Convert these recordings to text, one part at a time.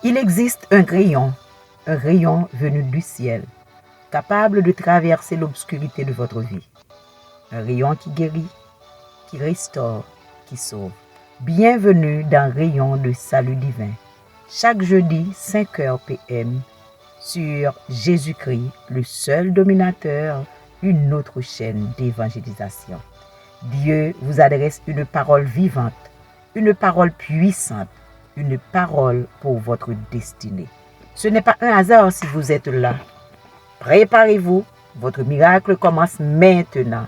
Il existe un rayon venu du ciel, capable de traverser l'obscurité de votre vie. Un rayon qui guérit, qui restaure, qui sauve. Bienvenue dans Rayon de Salut Divin. Chaque jeudi, 5h PM, sur Jésus-Christ, le seul dominateur, une autre chaîne d'évangélisation. Dieu vous adresse une parole vivante, une parole puissante, une parole pour votre destinée. Ce n'est pas un hasard si vous êtes là. Préparez-vous, votre miracle commence maintenant.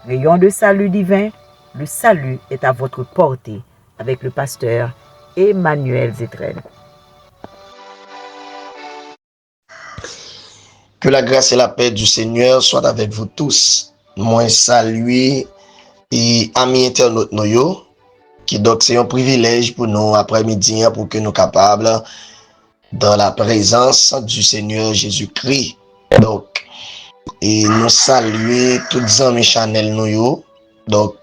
Rayon de Salut Divin, le salut est à votre portée avec le pasteur Emmanuel Zétrel. Que la grâce et la paix du Seigneur soient avec vous tous. Moi saluer et amis internautes nous, qui donc c'est un privilège pour nous après-midi pour que nous capables dans la présence du Seigneur Jésus-Christ. Donc et nous saluer toutes les amis Chanel nous. Donc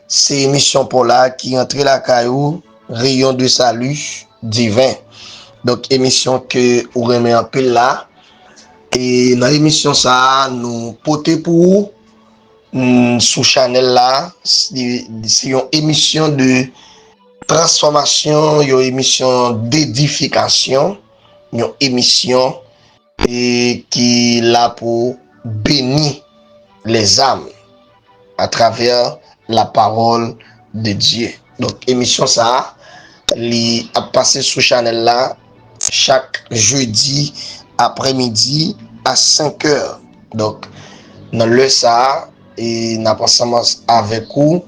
c'est émission pour là qui entre la caillou Rayon de Salut Divin. Donc émission que vous remet un peu là. Et dans l'émission ça nous porter pour sous Chanel là, c'est une émission de transformation, une émission d'édification, une émission et qui est là pour bénir les âmes à travers la parole de Dieu. Donc émission ça li a passé sous Chanel là chaque jeudi après-midi à 5h. Donc dans le ça et n'a pas ensemble avec vous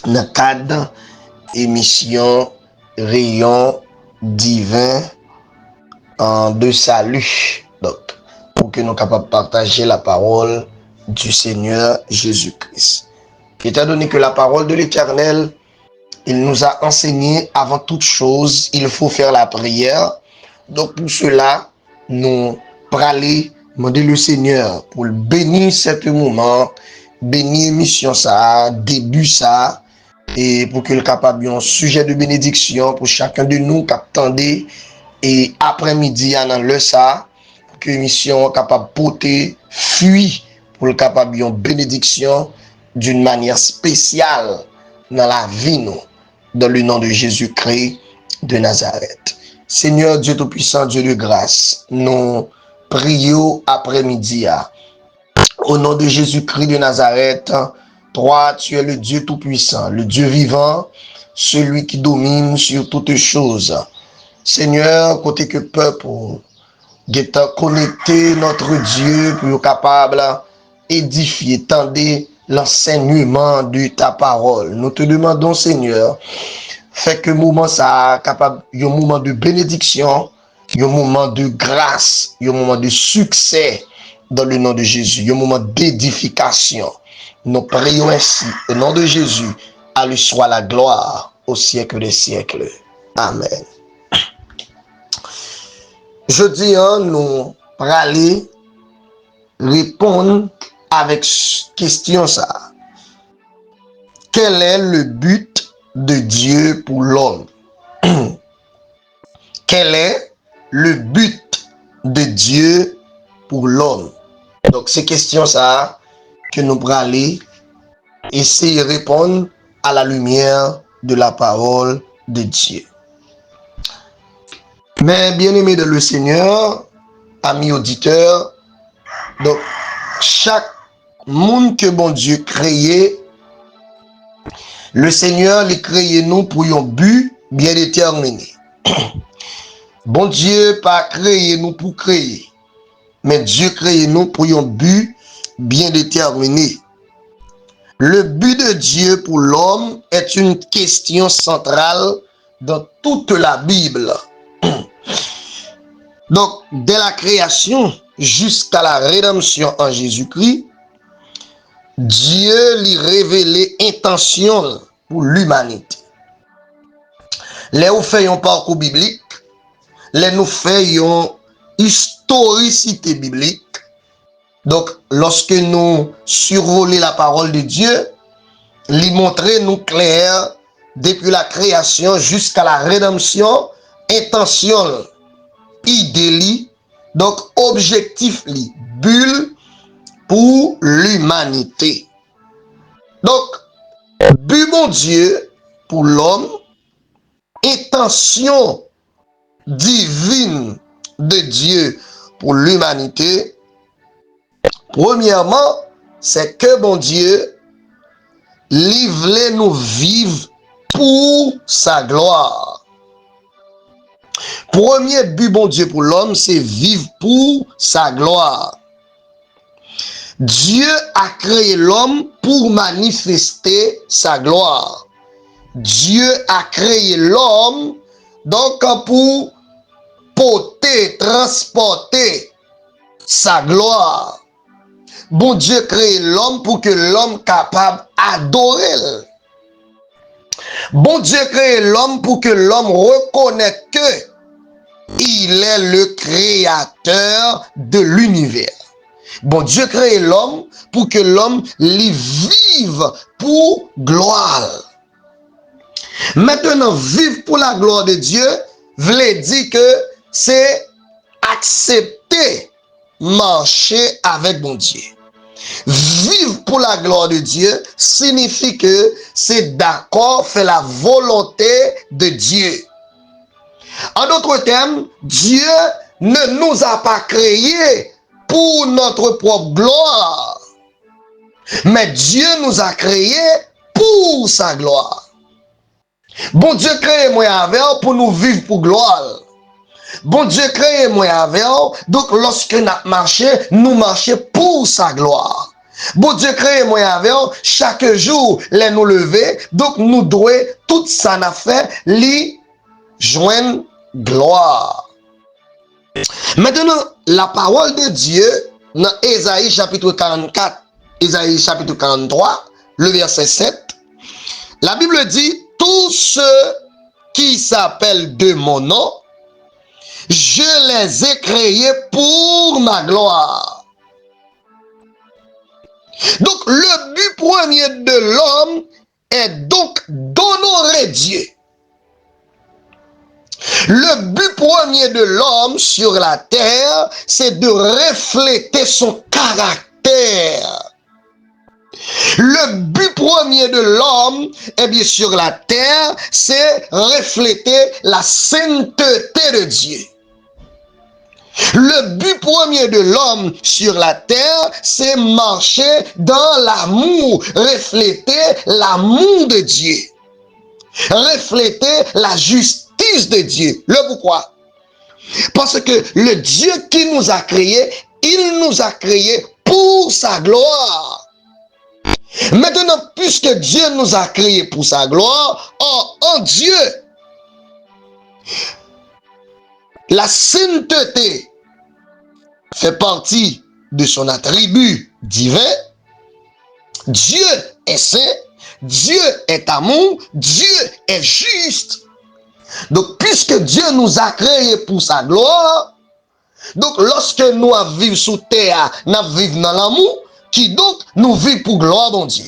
dans le cadre émission Rayon Divin de Salut. Donc pour que nous capables de partager la parole du Seigneur Jésus-Christ. Étant donné que la parole de l'Éternel, il nous a enseigné avant toute chose, il faut faire la prière. Donc pour cela, nous praler, demander le Seigneur pour bénir cet moment, bénir mission ça, début ça, et pour qu'il capable un sujet de bénédiction pour chacun de nous qui attendait et après-midi dans le ça, pour que mission capable porter fruit pour le capable une bénédiction d'une manière spéciale dans la vie nous, dans le nom de Jésus-Christ de Nazareth. Seigneur Dieu Tout-Puissant, Dieu de grâce, nous prions après-midi. Au nom de Jésus-Christ de Nazareth, toi, tu es le Dieu Tout-Puissant, le Dieu vivant, celui qui domine sur toutes choses. Seigneur, côté que peuple, get connecté notre Dieu pour être capable d'édifier, tendre l'enseignement de ta parole. Nous te demandons, Seigneur, fait que moment ça capable un moment de bénédiction, un moment de grâce, un moment de succès dans le nom de Jésus, un moment d'édification. Nous prions ainsi au nom de Jésus, à lui soit la gloire au siècle des siècles. Amen. Je dis nous aller répondre avec question ça. Quel est le but de Dieu pour l'homme? Quel est le but de Dieu pour l'homme? Donc, ces questions ça que nous allons aller essayer de répondre à la lumière de la parole de Dieu. Mais bien aimé de le Seigneur, amis auditeurs, donc chaque monde que bon Dieu créé, le Seigneur les créé nous pour un but bien déterminé. Bon Dieu pas créé nous pour créer, mais Dieu créé nous pour un but bien déterminé. Le but de Dieu pour l'homme est une question centrale dans toute la Bible. Donc, dès la création jusqu'à la rédemption en Jésus-Christ, Dieu lui révélait intention pour l'humanité. Les nous faisons un parcours biblique, les nous faisons historicité biblique. Donc, lorsque nous survolons la parole de Dieu, lui montrer nous clair depuis la création jusqu'à la rédemption intention, idée li, donc objectif li, bulle pour l'humanité. Donc, but bon Dieu pour l'homme, intention divine de Dieu pour l'humanité, premièrement, c'est que bon Dieu livre nous vivre pour sa gloire. Premier but bon Dieu pour l'homme, c'est vivre pour sa gloire. Dieu a créé l'homme pour manifester sa gloire. Dieu a créé l'homme donc pour porter, transporter sa gloire. Bon Dieu crée l'homme pour que l'homme capable d'adorer. Bon Dieu crée l'homme pour que l'homme reconnaisse que il est le créateur de l'univers. Bon Dieu crée l'homme pour que l'homme vive pour gloire. Maintenant, vivre pour la gloire de Dieu veut dire que c'est accepter marcher avec bon Dieu. Vivre pour la gloire de Dieu signifie que c'est d'accord faire la volonté de Dieu. En d'autres termes, Dieu ne nous a pas créés pour notre propre gloire, mais Dieu nous a créés pour sa gloire. Bon Dieu crée moi avec pour nous vivre pour gloire. Bon Dieu crée moi avec, donc lorsque nous marchons, nous marchons pour sa gloire. Bon Dieu crée moi avec, chaque jour, les nous lever, donc nous devons tout ça n'a fait, li joindre gloire. Maintenant, la parole de Dieu, dans Ésaïe chapitre 44, Ésaïe chapitre 43, le verset 7, la Bible dit, tous ceux qui s'appellent de mon nom, je les ai créés pour ma gloire. Donc, le but premier de l'homme est donc d'honorer Dieu. Le but premier de l'homme sur la terre, c'est de refléter son caractère. Le but premier de l'homme, eh bien, sur la terre, c'est refléter la sainteté de Dieu. Le but premier de l'homme sur la terre, c'est marcher dans l'amour, refléter l'amour de Dieu, refléter la justice de Dieu. Le pourquoi? Parce que le Dieu qui nous a créés, il nous a créés pour sa gloire. Maintenant, puisque Dieu nous a créés pour sa gloire, en Dieu, la sainteté fait partie de son attribut divin. Dieu est saint, Dieu est amour, Dieu est juste. Donc, puisque Dieu nous a créés pour sa gloire, donc lorsque nous vivons sous terre, nous vivons dans l'amour, qui donc nous vivons pour gloire de Dieu.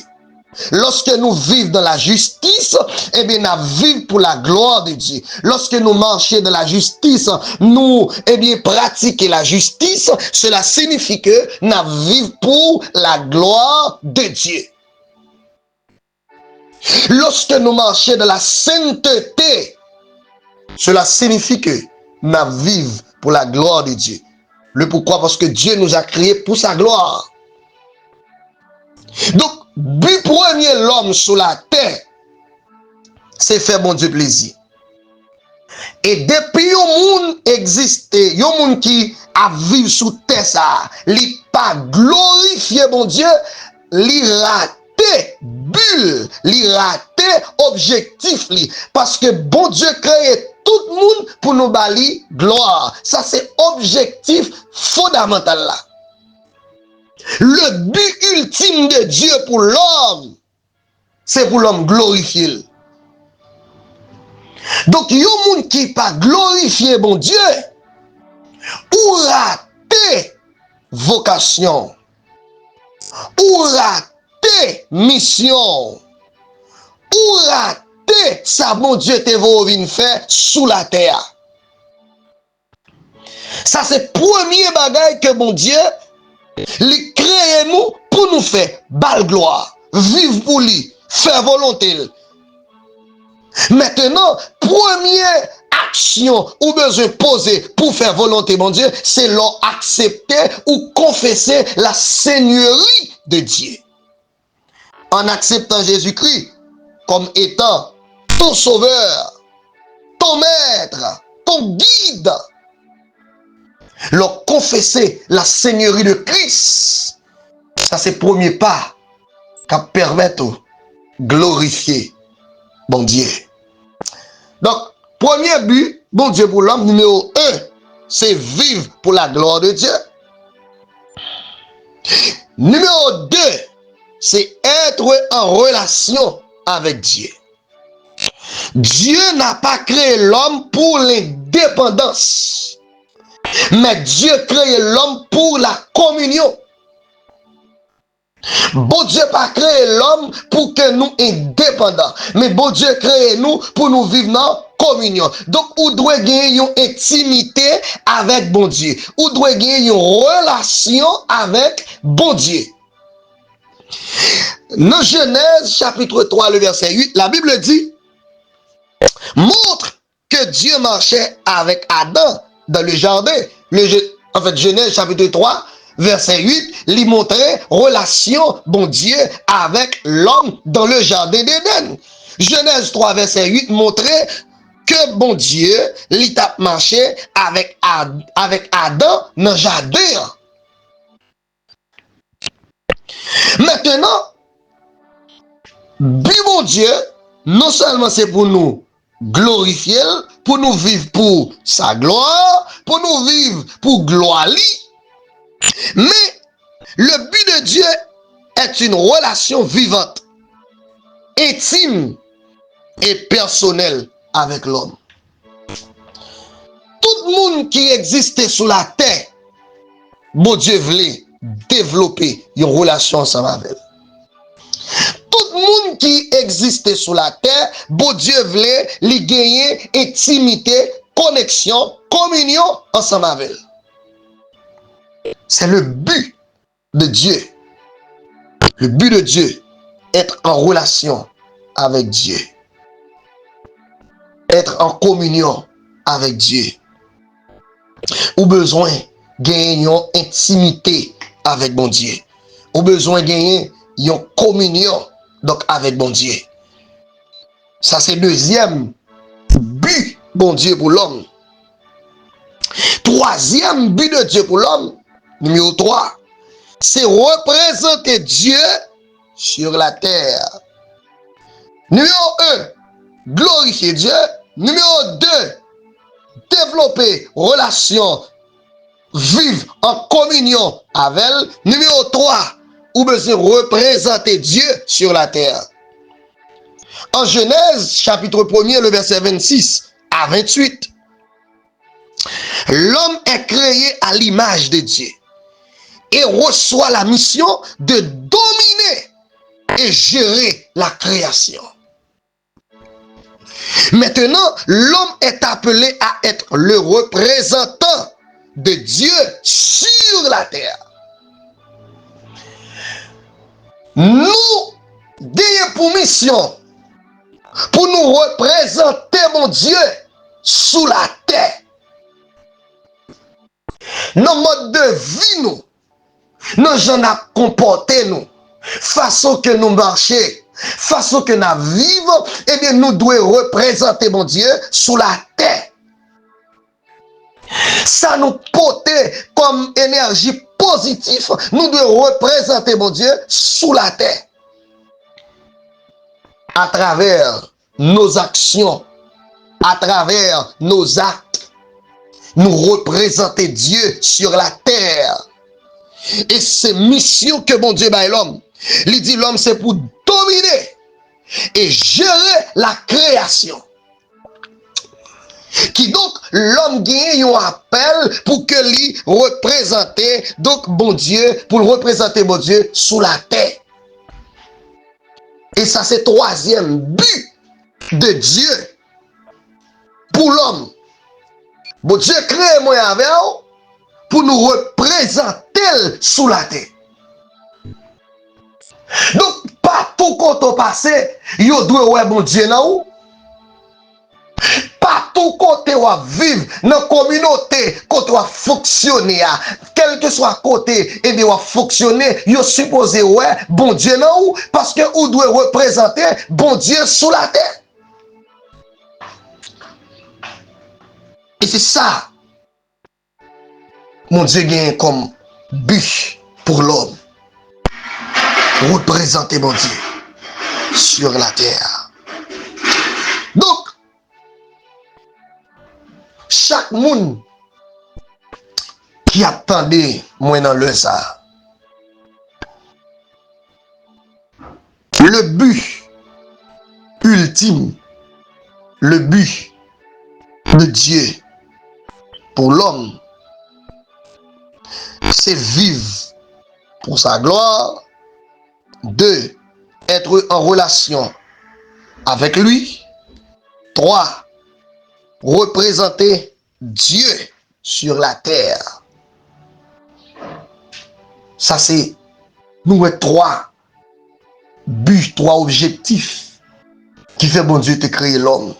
Lorsque nous vivons dans la justice, eh bien, nous vivons pour la gloire de Dieu. Lorsque nous marchons dans la justice, nous, eh bien, pratiquons la justice, cela signifie que nous vivons pour la gloire de Dieu. Lorsque nous marchons dans la sainteté, cela signifie que nous vivons pour la gloire de Dieu. Le pourquoi? Parce que Dieu nous a créés pour sa gloire. Donc, but premier l'homme sur la terre, c'est faire bon Dieu plaisir. Et depuis le monde existait, le monde qui a vécu sous terre ça, li pas glorifié bon Dieu, li raté bulle, li raté objectif li, parce que bon Dieu crée tout le monde pour nous bali gloire. Ça c'est objectif fondamental là. Le but ultime de Dieu pour l'homme, c'est pour l'homme glorifier. Donc, il y a un monde qui pas glorifié bon Dieu, ou raté vocation, ou raté mission, ou raté ça bon Dieu te va venir faire sous la terre. Ça c'est premier bagage que bon Dieu il crée nous pour nous faire bal gloire, vivre pour lui, faire volonté. Maintenant, première action ou besoin poser pour faire volonté mon Dieu, c'est leur accepter ou confesser la seigneurie de Dieu. En acceptant Jésus-Christ comme étant ton sauveur, ton maître, ton guide, leur confesser la seigneurie de Christ. Ça c'est le premier pas qui permet de glorifier bon Dieu. Donc, premier but, bon Dieu pour l'homme, numéro 1, c'est vivre pour la gloire de Dieu. Numéro 2, c'est être en relation avec Dieu. Dieu n'a pas créé l'homme pour l'indépendance, mais Dieu a créé l'homme pour la communion. Bon Dieu pas créé l'homme pour que nous indépendants, mais bon Dieu créé nous pour nous vivre dans communion. Donc, on doit gagner une intimité avec bon Dieu. On doit gagner une relation avec bon Dieu. Dans Genèse chapitre 3, le verset 8, la Bible dit, montre que Dieu marchait avec Adam dans le jardin. En fait, Genèse chapitre 3, verset 8, lui montrait relation, bon Dieu, avec l'homme dans le jardin d'Éden. Genèse 3, verset 8 montrait que bon Dieu, lui t'a marché avec Adam dans le jardin. Maintenant, but bon Dieu, non seulement c'est pour nous glorifier, pour nous vivre pour sa gloire, pour nous vivre pour gloire lui, mais le but de Dieu est une relation vivante, intime et personnelle avec l'homme. Tout le monde qui existait sur la terre, bon Dieu voulait développer une relation ensemble avec. Tout le monde qui existait sur la terre, bon Dieu voulait lui gagner intimité, connexion, communion ensemble avec. C'est le but de Dieu. Le but de Dieu, être en relation avec Dieu. Être en communion avec Dieu. Ou besoin de gagner une intimité avec bon Dieu. Ou besoin de gagner une communion donc avec bon Dieu. Ça c'est le deuxième but bon Dieu pour l'homme. Troisième but de Dieu pour l'homme, numéro 3, c'est représenter Dieu sur la terre. Numéro 1, glorifier Dieu. Numéro 2, développer relation, vivre en communion avec elle. Numéro 3, ou besoin représenter Dieu sur la terre. En Genèse, chapitre 1er, le verset 26 à 28, l'homme est créé à l'image de Dieu et reçoit la mission de dominer et gérer la création. Maintenant, l'homme est appelé à être le représentant de Dieu sur la terre. Nous avons pour mission pour nous représenter mon Dieu sous la terre. Nos modes de vie, nos gens à comporter nous, façon que nous marchons, façon que nous vivons, eh bien nous devons représenter mon Dieu sous la terre. Ça nous porte comme énergie positive, nous devons représenter mon Dieu sous la terre. À travers nos actions, à travers nos actes, nous représenter Dieu sur la terre. Et c'est mission que mon Dieu bat l'homme. Il dit l'homme c'est pour dominer et gérer la création. Qui donc l'homme gagne un appel pour que lui représente donc bon Dieu, pour le représenter mon Dieu sous la terre. Et ça c'est le troisième but de Dieu pour l'homme. Bon Dieu crée moi avec vous pour nous représenter sous la terre. Donc, partout quand on passe, yo doit ouais bon Dieu nan ou. Partout côté ou vivre dans la communauté, côté ou fonctionner, quel que soit côté, et bien ou fonctionner, yo supposé ouais bon Dieu nan ou, parce que ou doit représenter bon Dieu sous la terre. Et c'est ça, mon Dieu gagne comme but pour l'homme. Représenter mon Dieu sur la terre. Donc, chaque monde qui attendait moi dans le ça, le but ultime, le but de Dieu pour l'homme, c'est vivre pour sa gloire. 2. Être en relation avec lui. 3. Représenter Dieu sur la terre. Ça c'est nous 3 buts, 3 objectifs qui fait bon Dieu te créer l'homme.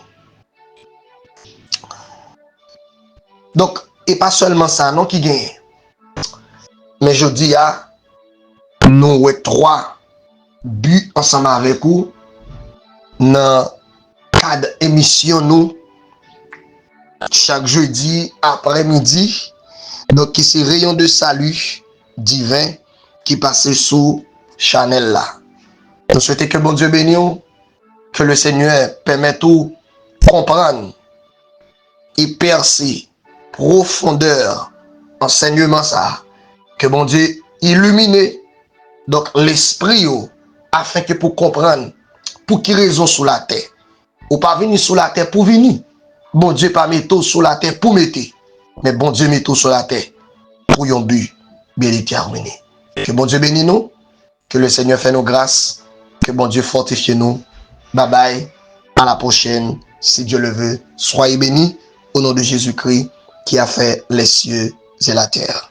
Donc, et pas seulement ça, non qui gagne. Mais je dis à nous 3 buts ensemble avec vous dans cadre émission nous chaque jeudi après-midi. Donc qui c'est rayon de salut divin qui passe sous Chanel là. Nous souhaitons que bon Dieu bénisse, que le Seigneur permette tout comprendre et percer profondeur enseignement ça, que bon Dieu illumine donc l'esprit afin que pour comprendre pour qui raison sur la terre. Ou pas venir sur la terre pour venir. Bon Dieu pas mettre sur la terre pour mettre, mais bon Dieu met tout sur la terre pour un but bien déterminé. Que bon Dieu bénisse nous, que le Seigneur fait nos grâces, que bon Dieu fortifie nous. Bye bye, à la prochaine, si Dieu le veut. Soyez bénis au nom de Jésus-Christ qui a fait les cieux et la terre.